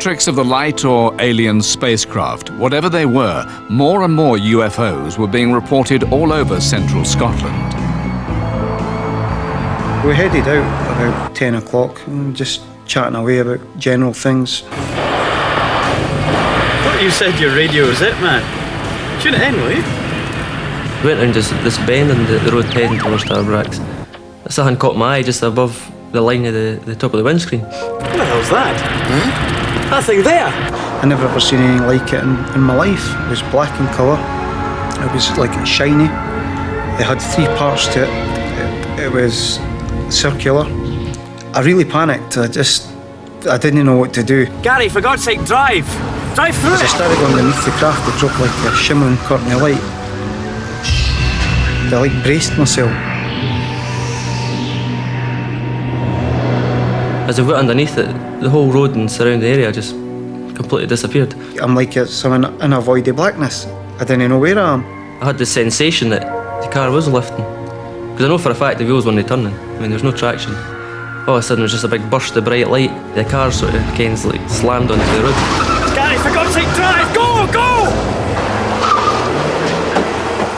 tricks of the light or alien spacecraft, whatever they were, more and more UFOs were being reported all over central Scotland. We headed out about 10 o'clock and just chatting away about general things. Thought you said your radio was it, man. Tune it in, will you? We went around just this bend in the road heading towards Tarbracks. Something caught my eye just above the line of the top of the windscreen. What the hell's that? That thing there? I never ever seen anything like it in my life. It was black in colour. It was like shiny. It had 3 parts to it. It was circular. I really panicked. I didn't know what to do. Gary, for God's sake, drive! Drive through As I started underneath the craft, it dropped like a shimmering curtain of light. I braced myself. As I went underneath it, the whole road and surrounding area just completely disappeared. I'm like some unavoidable blackness. I didn't know where I am. I had the sensation that the car was lifting. Because I know for a fact the wheels weren't turning. I mean, there's no traction. All of a sudden, there was just a big burst of bright light. The car sort of slammed onto the road. Gary, for God's sake, drive! Go, go!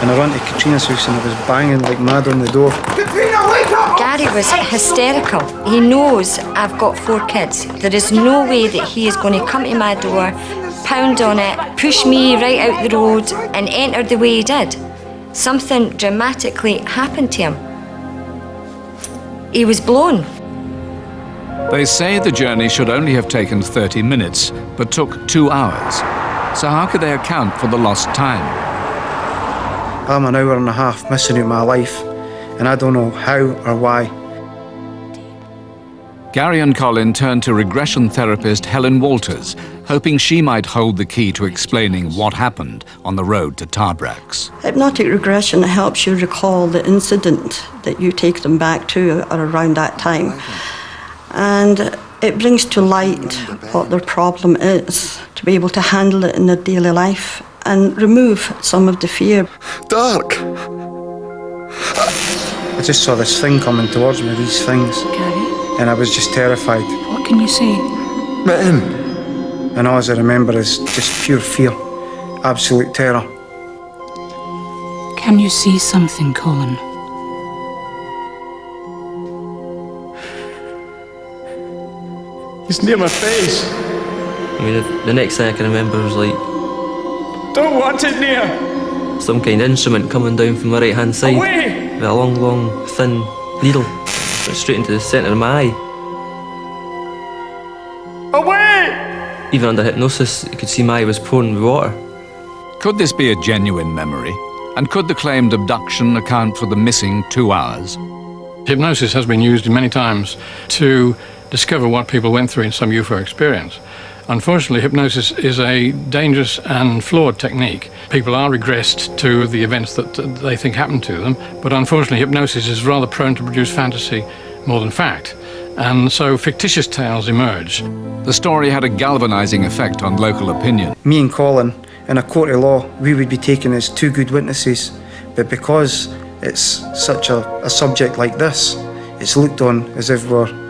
And I ran to Katrina's house and I was banging like mad on the door. Katrina, wake up! Gary was hysterical. He knows I've got 4 kids. There is no way that he is going to come to my door, pound on it, push me right out the road and enter the way he did. Something dramatically happened to him. He was blown. They say the journey should only have taken 30 minutes, but took 2 hours. So how could they account for the lost time? I'm an hour and a half missing out my life, and I don't know how or why. Garry and Colin turned to regression therapist Helen Walters, hoping she might hold the key to explaining what happened on the road to Tarbracks. Hypnotic regression helps you recall the incident that you take them back to or around that time. And it brings to light what their problem is, to be able to handle it in their daily life and remove some of the fear. Dark! I just saw this thing coming towards me, these things. Gary? And I was just terrified. What can you see? Man! And all I remember is just pure fear, absolute terror. Can you see something, Colin? It's near my face. I mean, the next thing I can remember was like... Don't want it near! some kind of instrument coming down from my right-hand side. Away! With a long, long, thin needle. Went straight into the centre of my eye. Away! Even under hypnosis, you could see my eye was pouring with water. Could this be a genuine memory? And could the claimed abduction account for the missing 2 hours? Hypnosis has been used many times to discover what people went through in some UFO experience. Unfortunately, hypnosis is a dangerous and flawed technique. People are regressed to the events that they think happened to them, but unfortunately hypnosis is rather prone to produce fantasy more than fact. And so fictitious tales emerge. The story had a galvanizing effect on local opinion. Me and Colin, in a court of law, we would be taken as two good witnesses, but because it's such a subject like this, it's looked on as if we're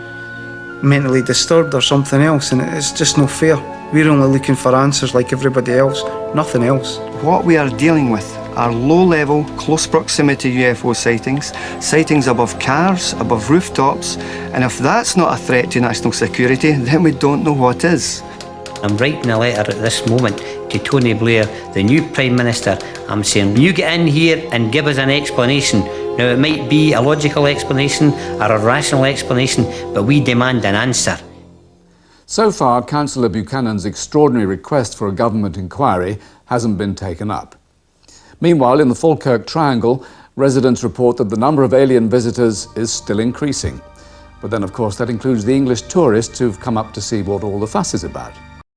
mentally disturbed or something else, and it's just no fair. We're only looking for answers like everybody else, nothing else. What we are dealing with are low-level, close proximity UFO sightings, sightings above cars, above rooftops, and if that's not a threat to national security, then we don't know what is. I'm writing a letter at this moment to Tony Blair, the new Prime Minister. I'm saying, you get in here and give us an explanation. Now, it might be a logical explanation or a rational explanation, but we demand an answer. So far, Councillor Buchanan's extraordinary request for a government inquiry hasn't been taken up. Meanwhile, in the Falkirk Triangle, residents report that the number of alien visitors is still increasing. But then, of course, that includes the English tourists who've come up to see what all the fuss is about.